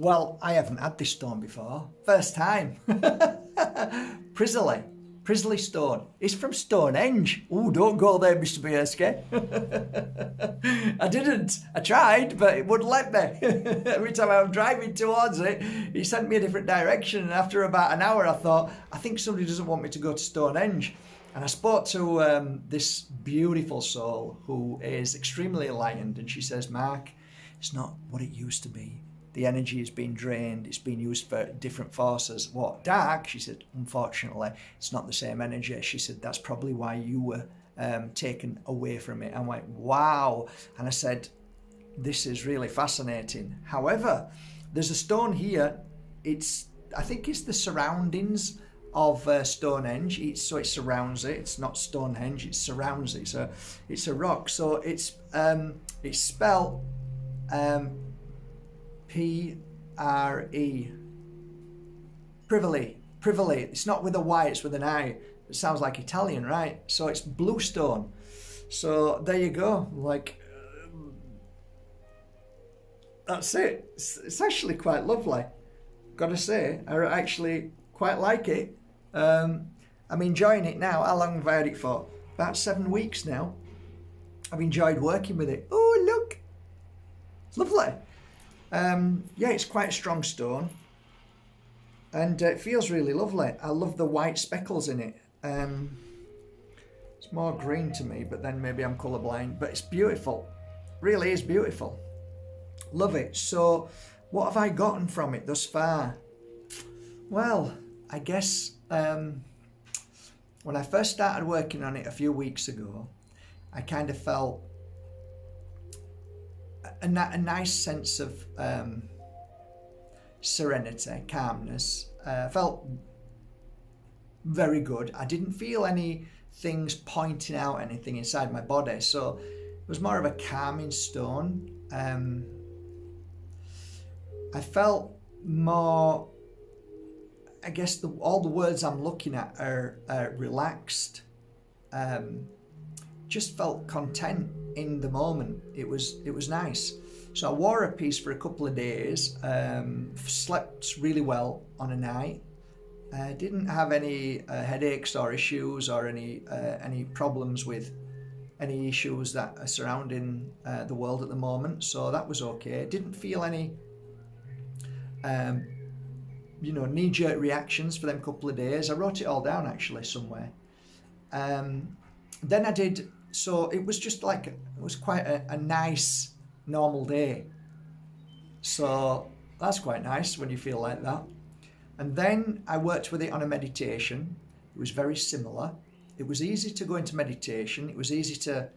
Well, I haven't had this stone before. First time. Preseli stone. It's from Stonehenge. Oh, don't go there, Mr. Bajerski. I didn't. I tried, but it wouldn't let me. Every time I was driving towards it, he sent me a different direction. And after about an hour, I thought, I think somebody doesn't want me to go to Stonehenge. And I spoke to this beautiful soul who is extremely enlightened. And she says, Mark, it's not what it used to be. The energy has been drained. It's been used for different forces. What? Dark? She said, unfortunately, it's not the same energy. She said, that's probably why you were taken away from it. I went, wow. And I said, this is really fascinating. However, there's a stone here. I think it's the surroundings of Stonehenge. So it surrounds it. It's not Stonehenge. It surrounds it. So it's a rock. So it's spelled P-R-E. Preseli. It's not with a Y, it's with an I. It sounds like Italian, right? So it's Bluestone. So there you go. That's it. It's actually quite lovely. Gotta say, I actually quite like it. I'm enjoying it now. How long have I had it for? About 7 weeks now. I've enjoyed working with it. Oh, look. It's lovely. Yeah, it's quite a strong stone, and it feels really lovely. I love the white speckles in it. It's more green to me, but then maybe I'm colourblind, but it's beautiful. Really is beautiful. Love it. So what have I gotten from it thus far? Well, I guess when I first started working on it a few weeks ago, I kind of felt a nice sense of serenity, calmness. Felt very good. I didn't feel any things pointing out anything inside my body, so it was more of a calming stone. I felt more, I guess all the words I'm looking at are relaxed. Just felt content in the moment. It was nice. So I wore a piece for a couple of days, slept really well on a night, didn't have any headaches or issues or any problems with any issues that are surrounding the world at the moment, so that was okay. Didn't feel any knee-jerk reactions for them couple of days. I wrote it all down actually somewhere. Then I did. So it was just like, it was quite a nice, normal day. So that's quite nice when you feel like that. And then I worked with it on a meditation. It was very similar. It was easy to go into meditation. It was easy to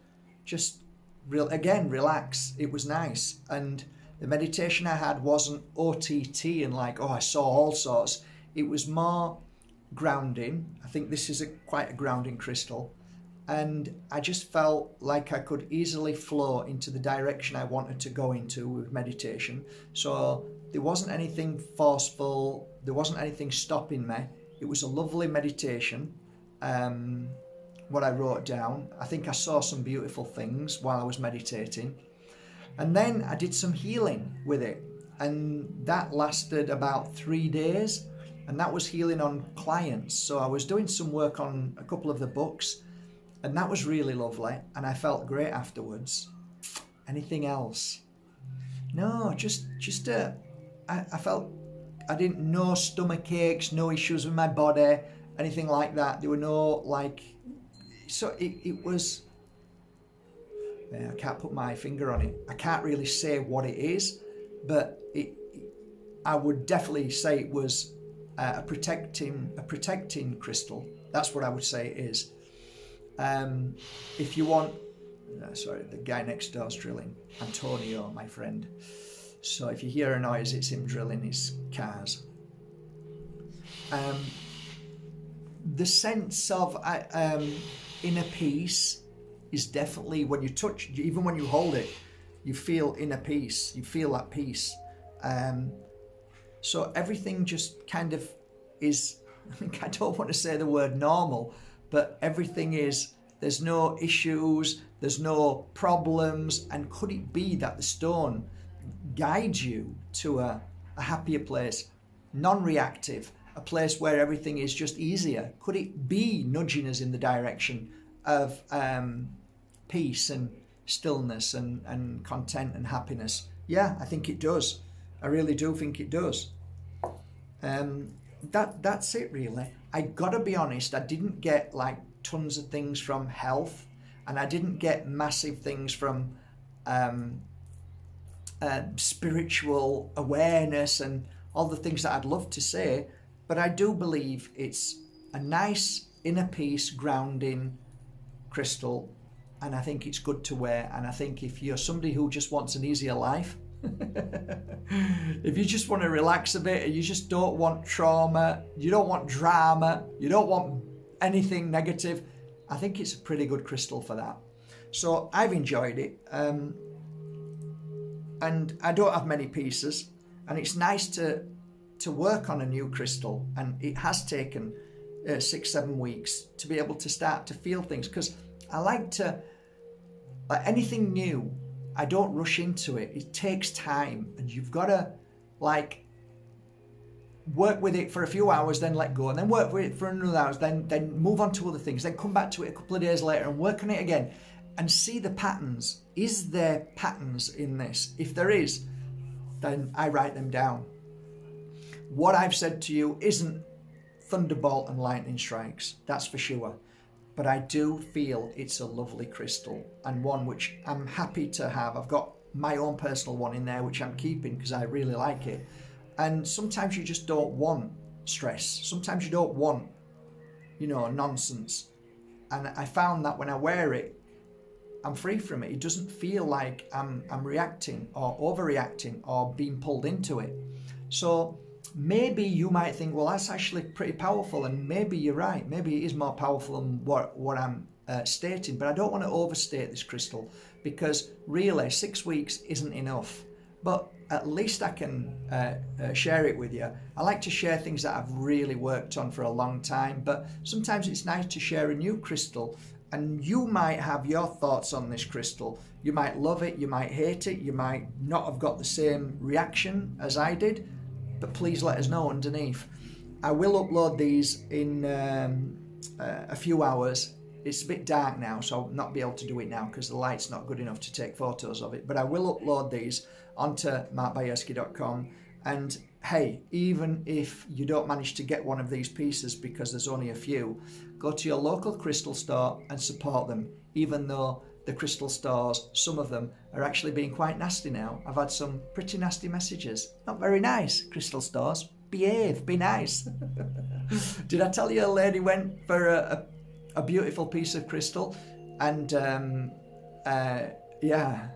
just, relax. It was nice. And the meditation I had wasn't OTT and I saw all sorts. It was more grounding. I think this is quite a grounding crystal. And I just felt like I could easily flow into the direction I wanted to go into with meditation. So there wasn't anything forceful, there wasn't anything stopping me. It was a lovely meditation, what I wrote down. I think I saw some beautiful things while I was meditating. And then I did some healing with it. And that lasted about 3 days. And that was healing on clients. So I was doing some work on a couple of the books. And that was really lovely, and I felt great afterwards. Anything else? No, I felt, I didn't know stomach aches, no issues with my body, anything like that. There were no so it was, I can't put my finger on it. I can't really say what it is, but I would definitely say it was a protecting crystal. That's what I would say it is. If you want, the guy next door is drilling. Antonio, my friend. So if you hear a noise, it's him drilling his cars. The sense of inner peace is definitely, when you touch, even when you hold it, you feel inner peace. You feel that peace. So everything just kind of is, I don't want to say the word normal, but everything is, there's no issues, there's no problems. And could it be that the stone guides you to a a happier place, non-reactive, a place where everything is just easier? Could it be nudging us in the direction of peace and stillness and content and happiness? Yeah, I think it does. I really do think it does. That's it really. I gotta be honest, I didn't get like tons of things from health, and I didn't get massive things from spiritual awareness and all the things that I'd love to say, but I do believe it's a nice inner peace grounding crystal, and I think it's good to wear. And I think if you're somebody who just wants an easier life, if you just want to relax a bit and you just don't want trauma, you don't want drama, you don't want anything negative, I think it's a pretty good crystal for that. So I've enjoyed it, and I don't have many pieces, and it's nice to work on a new crystal, and it has taken 6-7 weeks to be able to start to feel things, because I like to, like anything new, I don't rush into it. It takes time, and you've got to like work with it for a few hours, then let go, and then work with it for another hours, then move on to other things, then come back to it a couple of days later and work on it again and see the patterns. Is there patterns in this? If there is, then I write them down. What I've said to you isn't thunderbolt and lightning strikes, that's for sure. But I do feel it's a lovely crystal, and one which I'm happy to have. I've got my own personal one in there, which I'm keeping because I really like it. And sometimes you just don't want stress. Sometimes you don't want, nonsense. And I found that when I wear it, I'm free from it. It doesn't feel like I'm reacting or overreacting or being pulled into it. So maybe you might think, well, that's actually pretty powerful, and maybe you're right. Maybe it is more powerful than what I'm stating, but I don't want to overstate this crystal, because really 6 weeks isn't enough. But at least I can share it with you. I like to share things that I've really worked on for a long time, but sometimes it's nice to share a new crystal, and you might have your thoughts on this crystal. You might love it, you might hate it, you might not have got the same reaction as I did, but please let us know underneath. I will upload these in a few hours. It's a bit dark now, so I'll not be able to do it now because the light's not good enough to take photos of it, but I will upload these onto markbajerski.com. And hey, even if you don't manage to get one of these pieces because there's only a few, go to your local crystal store and support them, even though the crystal stores, some of them, are actually being quite nasty now. I've had some pretty nasty messages. Not very nice, crystal stores. Behave, be nice. Did I tell you a lady went for a beautiful piece of crystal, and yeah.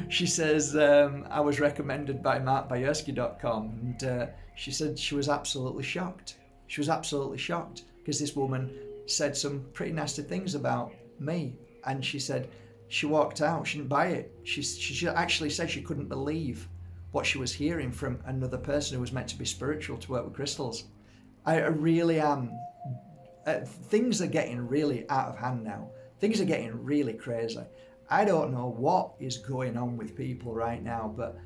She says, I was recommended by markbajerski.com, and she said she was absolutely shocked. She was absolutely shocked because this woman said some pretty nasty things about me, and she said she walked out, she didn't buy it. She actually said she couldn't believe what she was hearing from another person who was meant to be spiritual to work with crystals. I really am. Things are getting really out of hand now. Things are getting really crazy. I don't know what is going on with people right now, but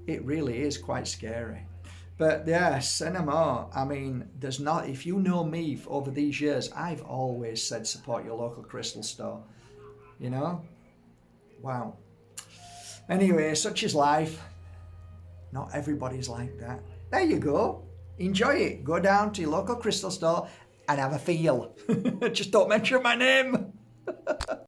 it really is quite scary. But yes, anymore. I mean, there's not, if you know me over these years, I've always said support your local crystal store. Wow. Anyway, such is life. Not everybody's like that. There you go. Enjoy it. Go down to your local crystal store and have a feel. Just don't mention my name.